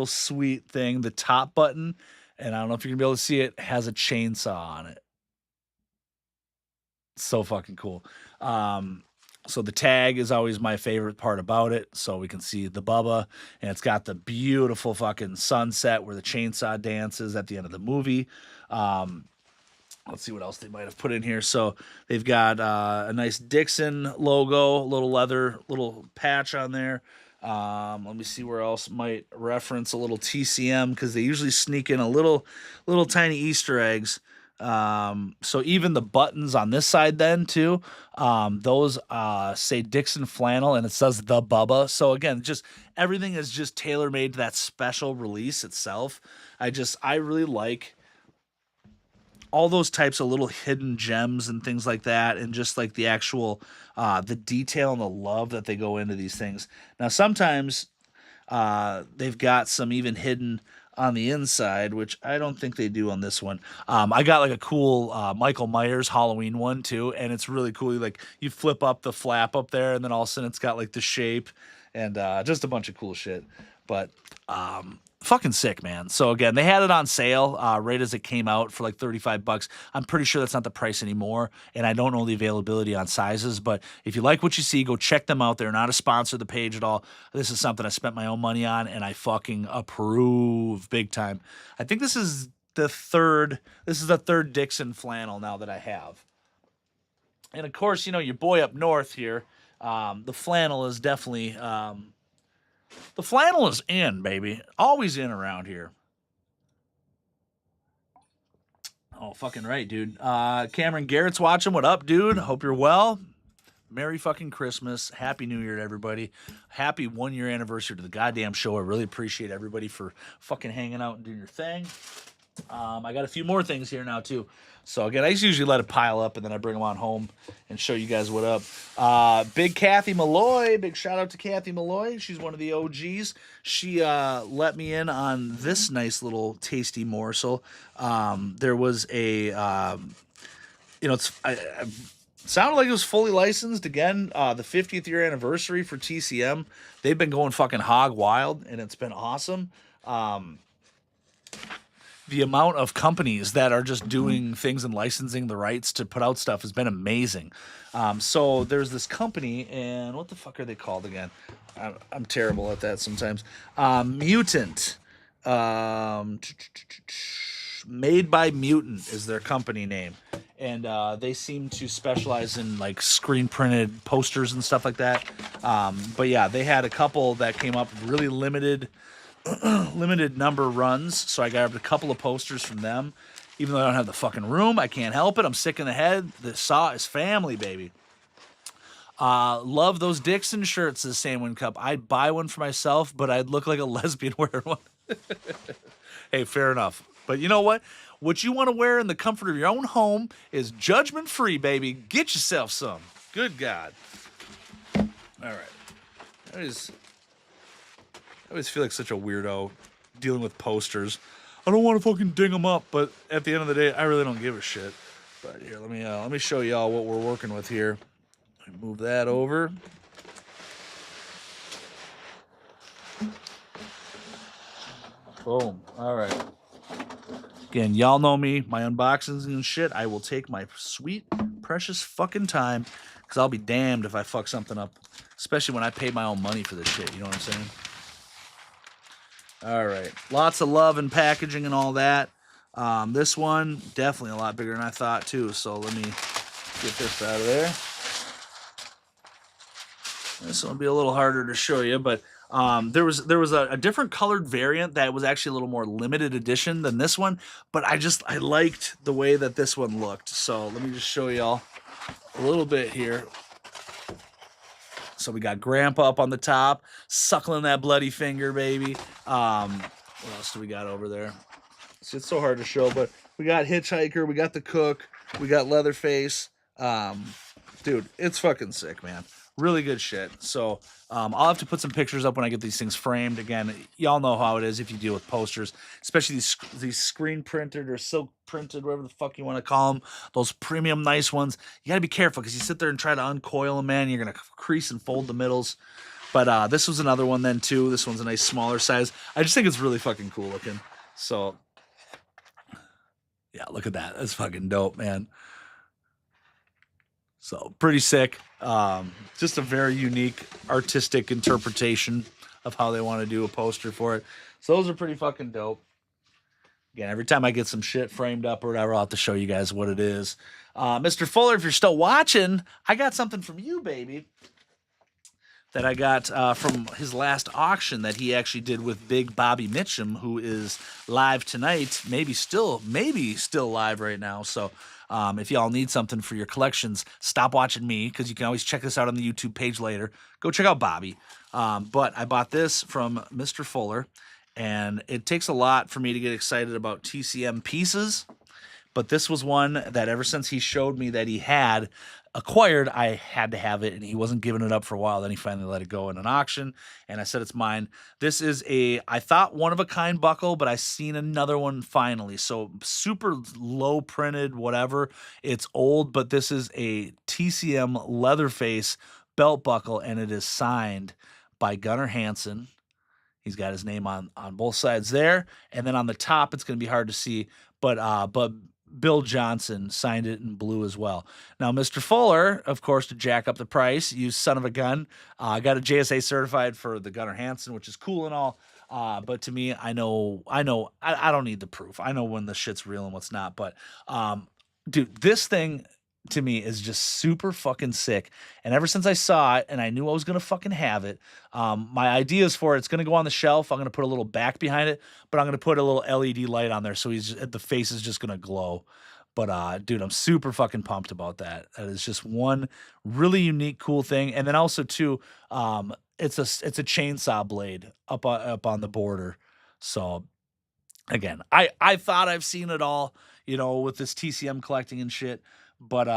sweet thing. The top button, and I don't know if you're gonna be able to see it, has a chainsaw on it. So fucking cool. So the tag is always my favorite part about it. So we can see the Bubba, and it's got the beautiful fucking sunset where the chainsaw dances at the end of the movie. Let's see what else they might have put in here. So they've got a nice Dixon logo, little leather, little patch on there. Let me see where else might reference a little TCM, because they usually sneak in a little tiny Easter eggs. So even the buttons on this side then too, those say Dixon Flannel, and it says the Bubba. So again, just everything is just tailor-made to that special release itself. I really like all those types of little hidden gems and things like that, and just like the actual the detail and the love that they go into these things. Now sometimes they've got some even hidden on the inside, which I don't think they do on this one. I got like a cool Michael Myers Halloween one too, and it's really cool. Like you flip up the flap up there, and then all of a sudden it's got like the shape, and just a bunch of cool shit. But fucking sick, man. So again, they had it on sale right as it came out for like $35. I'm pretty sure that's not the price anymore, and I don't know the availability on sizes. But if you like what you see, go check them out. They're not a sponsor of the page at all. This is something I spent my own money on, and I fucking approve big time. I think this is the third Dixon flannel now that I have. And of course, you know, your boy up north here, the flannel is definitely the flannel is in, baby. Always in around here. Oh, fucking right, dude. Cameron Garrett's watching. What up, dude? Hope you're well. Merry fucking Christmas. Happy New Year to everybody. Happy 1 year anniversary to the goddamn show. I really appreciate everybody for fucking hanging out and doing your thing. I got a few more things here now, too. So, again, I usually let it pile up, and then I bring them on home and show you guys what up. Big Kathy Malloy. Big shout-out to Kathy Malloy. She's one of the OGs. She let me in on this nice little tasty morsel. There was a, sounded like it was fully licensed. Again, the 50th year anniversary for TCM. They've been going fucking hog wild, and it's been awesome. The amount of companies that are just doing things and licensing the rights to put out stuff has been amazing. So there's this company, and what the fuck are they called again? I'm terrible at that sometimes. Mutant. Made by Mutant is their company name. And they seem to specialize in like screen printed posters and stuff like that. But yeah, they had a couple that came up really limited number runs, so I got a couple of posters from them. Even though I don't have the fucking room, I can't help it. I'm sick in the head. The Saw is family, baby. Love those Dixon shirts, the Sandwin Cup. I'd buy one for myself, but I'd look like a lesbian wearing one. Hey, fair enough. But you know what? What you want to wear in the comfort of your own home is judgment free, baby. Get yourself some. Good God. All right. I always feel like such a weirdo dealing with posters. I don't want to fucking ding them up, but at the end of the day, I really don't give a shit. But here, let me show y'all what we're working with here. Move that over. Boom. All right. Again, y'all know me, my unboxings and shit. I will take my sweet, precious fucking time, because I'll be damned if I fuck something up, especially when I pay my own money for this shit. You know what I'm saying? All right. Lots of love and packaging and all that. This one, definitely a lot bigger than I thought, too. So let me get this out of there. This one will be a little harder to show you, but there was a different colored variant that was actually a little more limited edition than this one, but I liked the way that this one looked. So let me just show y'all a little bit here. So we got Grandpa up on the top, suckling that bloody finger, baby. What else do we got over there? It's so hard to show, but we got Hitchhiker, we got the Cook, we got Leatherface. Dude, it's fucking sick, man. Really good shit. So I'll have to put some pictures up when I get these things framed. Again, y'all know how it is if you deal with posters, especially these screen printed or silk printed, whatever the fuck you want to call them. Those premium nice ones. You got to be careful because you sit there and try to uncoil them, man. You're going to crease and fold the middles. But this was another one then, too. This one's a nice smaller size. I just think it's really fucking cool looking. So, yeah, look at that. That's fucking dope, man. So pretty sick. Just a very unique artistic interpretation of how they want to do a poster for it. So those are pretty fucking dope. Again, every time I get some shit framed up or whatever, I'll have to show you guys what it is. Mr. Fuller, if you're still watching, I got something from you, baby, that I got from his last auction that he actually did with Big Bobby Mitchum, who is live tonight, maybe still live right now. So if y'all need something for your collections, stop watching me, because you can always check this out on the YouTube page later. Go check out Bobby. But I bought this from Mr. Fuller, and it takes a lot for me to get excited about TCM pieces. But this was one that ever since he showed me that he had acquired, I had to have it, and he wasn't giving it up for a while. Then he finally let it go in an auction, and I said it's mine. This is I thought one-of-a-kind buckle, but I seen another one finally. So super low printed, whatever. It's old, but this is a TCM Leatherface belt buckle, and it is signed by Gunnar Hansen. He's got his name on both sides there, and then on the top, it's going to be hard to see, but Bill Johnson signed it in blue as well. Now, Mr. Fuller, of course, to jack up the price, you son of a gun, got a JSA certified for the Gunnar Hansen, which is cool and all. But to me, I don't need the proof. I know when the shit's real and what's not. But, dude, this thing to me is just super fucking sick. And ever since I saw it and I knew I was going to fucking have it, my ideas for it's going to go on the shelf. I'm going to put a little back behind it, but I'm going to put a little LED light on there so the face is just going to glow. But dude, I'm super fucking pumped about that. That is just one really unique, cool thing. And then also too, it's a chainsaw blade up on the border. So again, I thought I've seen it all, with this TCM collecting and shit. But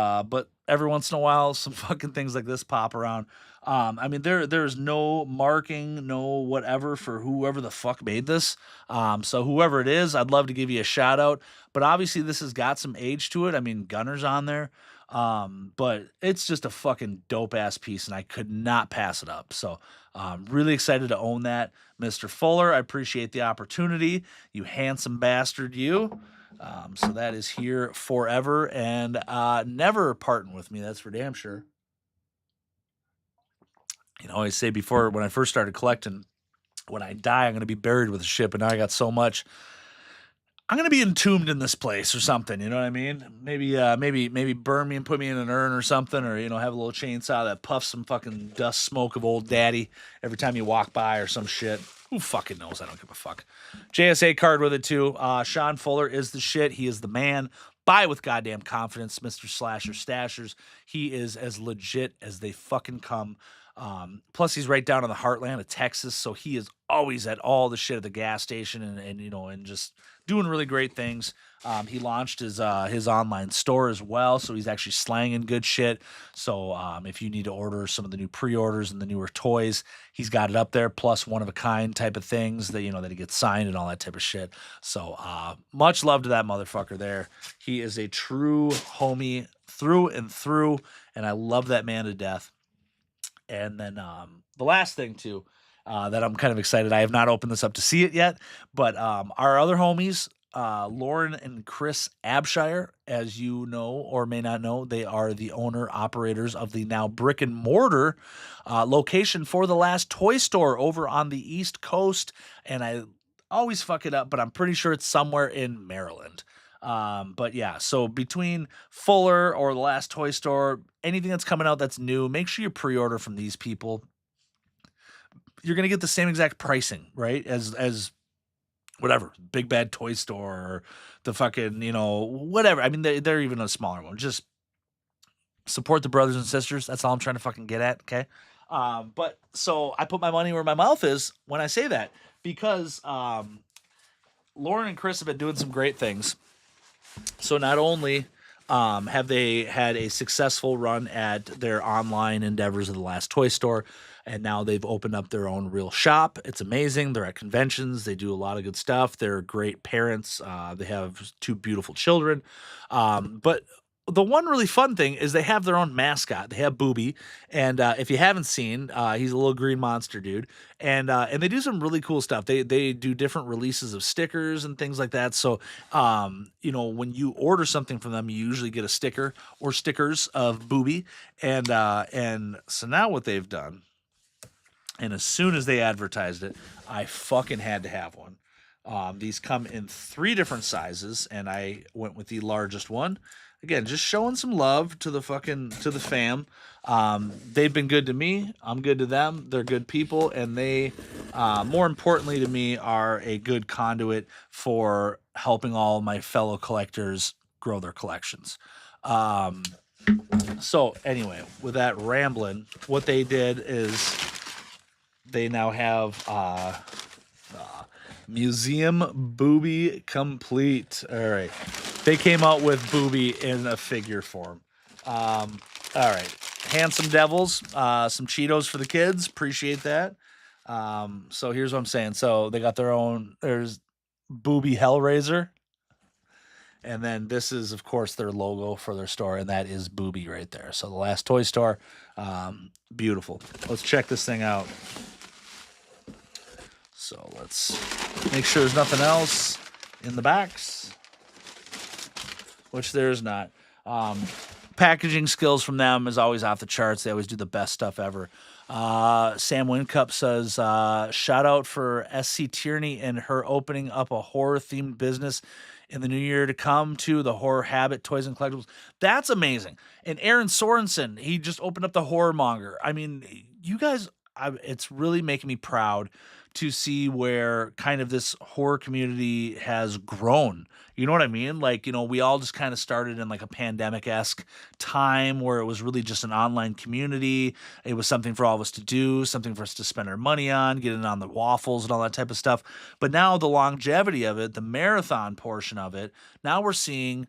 every once in a while, some fucking things like this pop around. I mean, there's no marking, no whatever for whoever the fuck made this. So whoever it is, I'd love to give you a shout out. But obviously, this has got some age to it. I mean, Gunner's on there. But it's just a fucking dope ass piece, and I could not pass it up. So, really excited to own that, Mr. Fuller. I appreciate the opportunity. You handsome bastard, you. So that is here forever and never parting with me. That's for damn sure. I say before, when I first started collecting, when I die, I'm going to be buried with a ship. And now I got so much. I'm going to be entombed in this place or something. You know what I mean? Maybe burn me and put me in an urn or something, or, have a little chainsaw that puffs some fucking dust smoke of old daddy every time you walk by or some shit. Who fucking knows? I don't give a fuck. JSA card with it too. Sean Fuller is the shit. He is the man. Buy with goddamn confidence, Mr. Slasher Stashers. He is as legit as they fucking come. Plus, he's right down in the heartland of Texas, so he is always at all the shit at the gas station, and and just doing really great things. He launched his online store as well, so he's actually slanging good shit. So if you need to order some of the new pre-orders and the newer toys, he's got it up there. Plus one of a kind type of things that that he gets signed and all that type of shit. So much love to that motherfucker there. He is a true homie through and through, and I love that man to death. And then the last thing too, that I'm kind of excited. I have not opened this up to see it yet, but our other homies, Lauren and Chris Abshire, as you know or may not know, they are the owner operators of the now brick and mortar location for the last toy store over on the East Coast. And I always fuck it up, but I'm pretty sure it's somewhere in Maryland. But yeah, so between Fuller or the last toy store, anything that's coming out that's new, make sure you pre-order from these people. You're gonna get the same exact pricing, right? As whatever, Big Bad Toy Store or the fucking, whatever. I mean, they're even a smaller one. Just support the brothers and sisters. That's all I'm trying to fucking get at, okay? But so I put my money where my mouth is when I say that because Lauren and Chris have been doing some great things. So not only have they had a successful run at their online endeavors of the last toy store, and now they've opened up their own real shop. It's amazing. They're at conventions. They do a lot of good stuff. They're great parents. They have two beautiful children. But the one really fun thing is they have their own mascot. They have Booby, and if you haven't seen, he's a little green monster dude, and they do some really cool stuff. They do different releases of stickers and things like that. So when you order something from them, you usually get a sticker or stickers of Booby, and so now what they've done, and as soon as they advertised it, I fucking had to have one. These come in 3 different sizes, and I went with the largest one. Again, just showing some love to the fam. They've been good to me. I'm good to them. They're good people, and they, more importantly to me, are a good conduit for helping all my fellow collectors grow their collections. So anyway, with that rambling, what they did is they now have Museum Booby complete. All right. They came out with Booby in a figure form. All right. Handsome Devils. Some Cheetos for the kids. Appreciate that. So here's what I'm saying. So they got their own. There's Booby Hellraiser. And then this is, of course, their logo for their store, and that is Booby right there. So the last toy store. Beautiful. Let's check this thing out. So let's make sure there's nothing else in the box, which there's not. Packaging skills from them is always off the charts. They always do the best stuff ever. Sam Wincup says, shout out for SC Tierney and her opening up a horror-themed business in the new year to come to the Horror Habit Toys and Collectibles. That's amazing. And Aaron Sorensen, he just opened up the Horror Monger. I mean, you guys, it's really making me proud to see where kind of this horror community has grown. You know what I mean? Like, we all just kind of started in like a pandemic-esque time where it was really just an online community. It was something for all of us to do, something for us to spend our money on, getting on the waffles and all that type of stuff. But now the longevity of it, the marathon portion of it, now we're seeing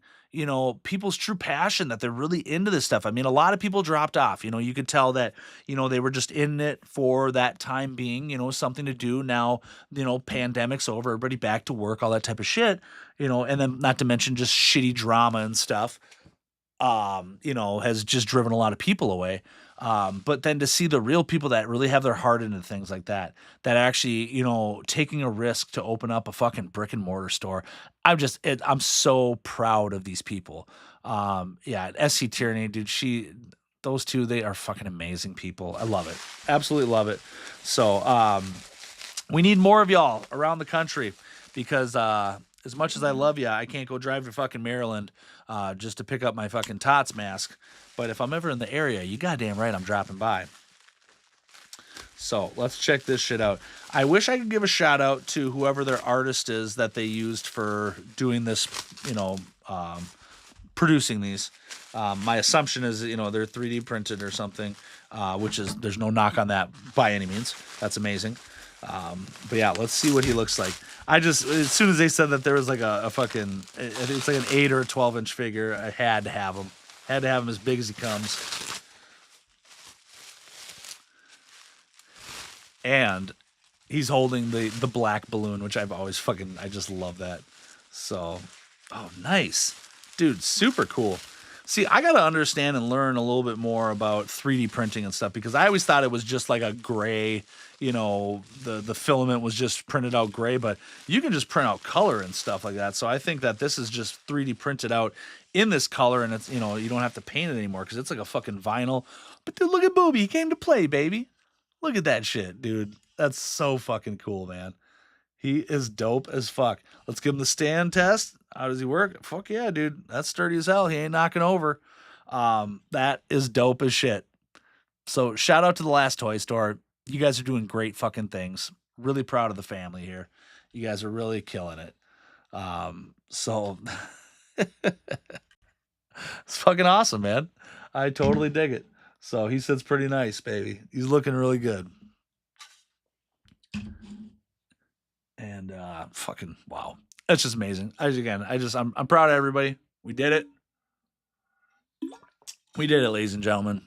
people's true passion, that they're really into this stuff. I mean, a lot of people dropped off. You could tell that, they were just in it for that time being, something to do. Now, pandemic's over, everybody back to work, all that type of shit, and then not to mention just shitty drama and stuff, has just driven a lot of people away. But then to see the real people that really have their heart into things like that actually, taking a risk to open up a fucking brick and mortar store. I'm so proud of these people. SC Tierney, dude, those two, they are fucking amazing people. I love it. Absolutely love it. So, we need more of y'all around the country because, as much as I love you, I can't go drive to fucking Maryland, just to pick up my fucking Tots mask. But if I'm ever in the area, you goddamn right I'm dropping by. So let's check this shit out. I wish I could give a shout out to whoever their artist is that they used for doing this, producing these. My assumption is, they're 3D printed or something. which is there's no knock on that by any means. That's amazing. But yeah, let's see what he looks like. I just as soon as they said that there was like a fucking it's like an 8 or a 12-inch figure, I had to have him. Had to have him as big as he comes. And he's holding the black balloon, which I've always fucking I just love that. So, oh, nice. Dude, super cool. See, I got to understand and learn a little bit more about 3D printing and stuff because I always thought it was just like a gray, the filament was just printed out gray, but you can just print out color and stuff like that. So I think that this is just 3D printed out in this color and it's, you don't have to paint it anymore because it's like a fucking vinyl. But dude, look at Booby. He came to play, baby. Look at that shit, dude. That's so fucking cool, man. He is dope as fuck. Let's give him the stand test. How does he work? Fuck yeah, dude. That's sturdy as hell. He ain't knocking over. That is dope as shit. So shout out to the last toy store. You guys are doing great fucking things. Really proud of the family here. You guys are really killing it. So it's fucking awesome, man. I totally dig it. So he sits pretty nice, baby. He's looking really good. And fucking wow. That's just amazing. I'm proud of everybody. We did it. We did it, ladies and gentlemen.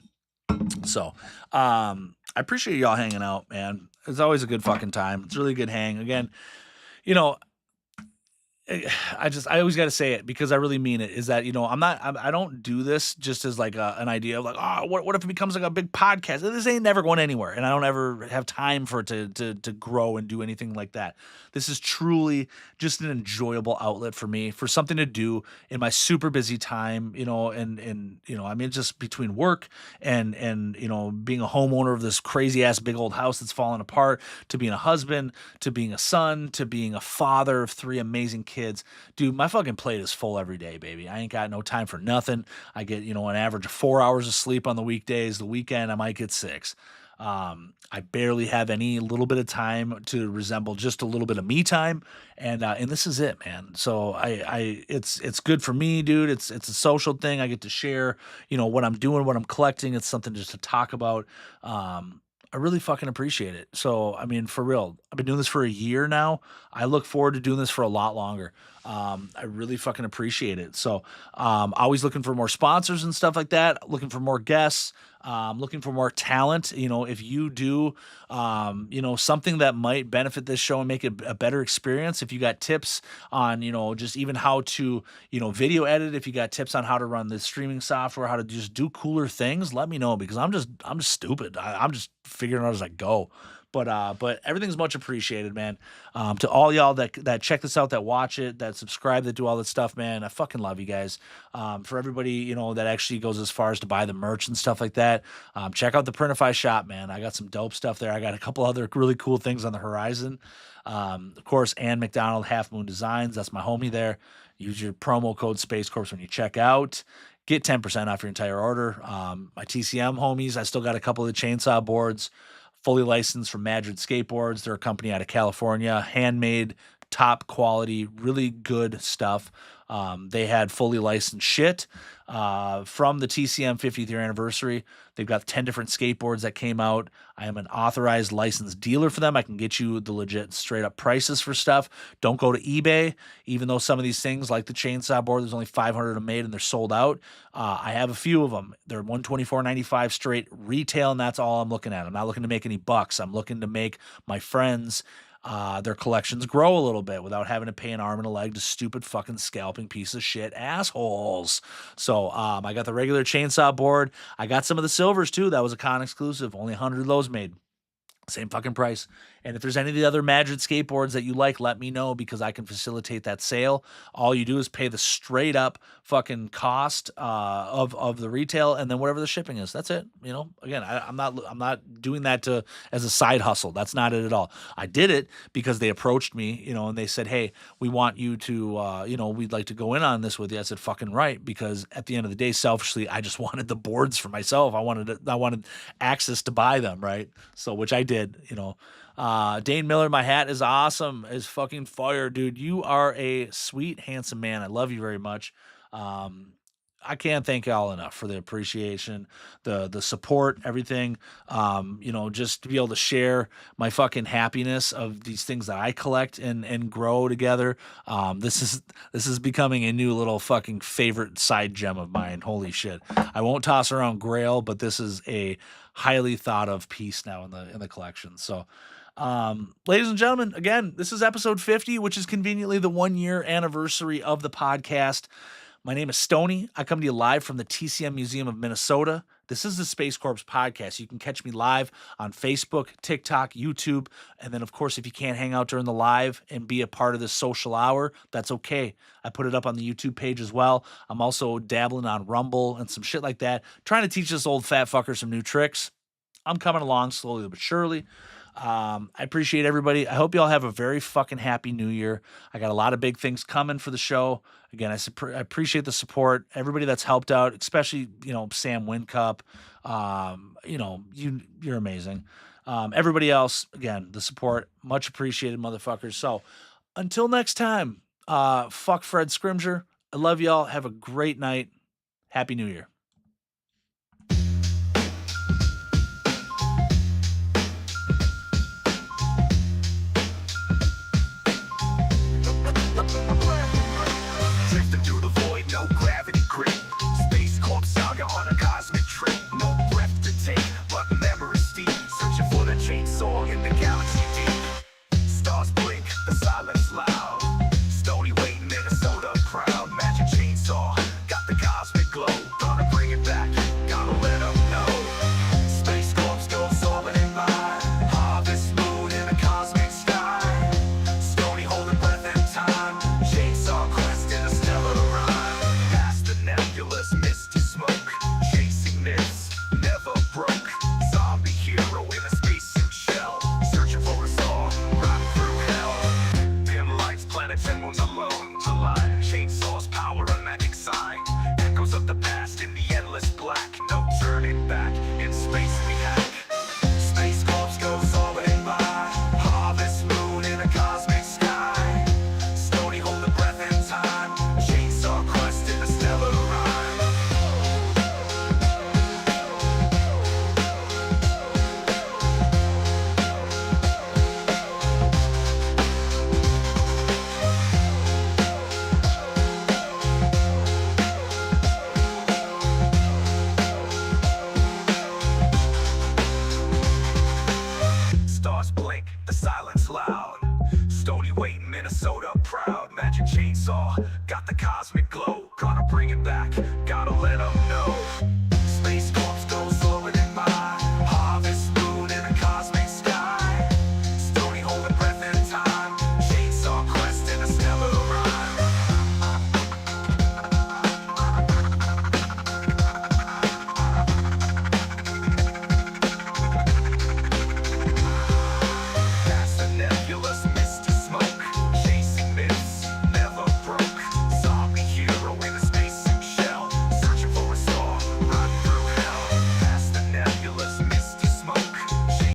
So I appreciate y'all hanging out, man. It's always a good fucking time. It's a really good hang. Again, you know, I always got to say it because I really mean it is that, I don't do this just as like an idea of like, oh, what if it becomes like a big podcast? This ain't never going anywhere. And I don't ever have time for it to grow and do anything like that. This is truly just an enjoyable outlet for me for something to do in my super busy time, I mean, just between work and, being a homeowner of this crazy ass big old house that's falling apart to being a husband, to being a son, to being a father of 3 amazing kids. Dude, my fucking plate is full every day, baby. I ain't got no time for nothing. I get, an average of 4 hours of sleep on the weekdays. The weekend, I might get 6. I barely have any little bit of time to resemble just a little bit of me time, and this is it, man. So it's good for me, dude. It's a social thing. I get to share, what I'm doing, what I'm collecting. It's something just to talk about. I really fucking appreciate it. So, I mean, for real, I've been doing this for a year now. I look forward to doing this for a lot longer. I really fucking appreciate it. So, always looking for more sponsors and stuff like that, looking for more guests, looking for more talent. If you do, something that might benefit this show and make it a better experience, if you got tips on, just even how to, video edit, if you got tips on how to run the streaming software, how to just do cooler things, let me know because I'm just stupid. I'm just figuring out as I go. But everything's much appreciated, man. To all y'all that check this out, that watch it, that subscribe, that do all that stuff, man. I fucking love you guys. For everybody, that actually goes as far as to buy the merch and stuff like that. Check out the Printify shop, man. I got some dope stuff there. I got a couple other really cool things on the horizon. Of course, Ann McDonald, Half Moon Designs. That's my homie there. Use your promo code Space Corps when you check out. Get 10% off your entire order. My TCM homies, I still got a couple of the chainsaw boards. Fully licensed from Madrid Skateboards. They're a company out of California, handmade, top quality, really good stuff. They had fully licensed shit from the TCM 50th year anniversary. They've got 10 different skateboards that came out. I am an authorized licensed dealer for them. I can get you the legit straight up prices for stuff. Don't go to eBay, even though some of these things like the chainsaw board, there's only 500 of them made and they're sold out. I have a few of them. They're $124.95 straight retail, and that's all I'm looking at. I'm not looking to make any bucks. I'm looking to make my friends their collections grow a little bit without having to pay an arm and a leg to stupid fucking scalping piece of shit assholes. So I got the regular chainsaw board. I got some of the silvers too. That was a con exclusive. Only 100 of those made. Same fucking price. And if there's any of the other Madrid skateboards that you like, let me know because I can facilitate that sale. All you do is pay the straight up fucking cost of the retail and then whatever the shipping is. That's it. Again, I'm not doing that as a side hustle. That's not it at all. I did it because they approached me, and they said, hey, we want you to, we'd like to go in on this with you. I said, fucking right, because at the end of the day, selfishly, I just wanted the boards for myself. I wanted access to buy them, right? So, which I did, Dane Miller, my hat is awesome. Is fucking fire, dude. You are a sweet, handsome man. I love you very much. I can't thank y'all enough for the appreciation, the support, everything. Just to be able to share my fucking happiness of these things that I collect and grow together. This is becoming a new little fucking favorite side gem of mine. Holy shit. I won't toss around Grail, but this is a highly thought of piece now in the collection. So ladies and gentlemen, again, this is episode 50, which is conveniently the 1 year anniversary of the podcast. My name is Stoney. I come to you live from the TCM Museum of Minnesota. This is the Space Corps podcast. You can catch me live on Facebook, TikTok, YouTube. And then, of course, if you can't hang out during the live and be a part of this social hour, that's okay. I put it up on the YouTube page as well. I'm also dabbling on Rumble and some shit like that, trying to teach this old fat fucker some new tricks. I'm coming along slowly but surely. I appreciate everybody. I hope you all have a very fucking happy new year. I got a lot of big things coming for the show. Again, I appreciate the support. Everybody that's helped out, especially, Sam Wincup. You're amazing. Everybody else, again, the support, much appreciated, motherfuckers. So until next time, fuck Fred Scrimger. I love y'all. Have a great night. Happy New Year.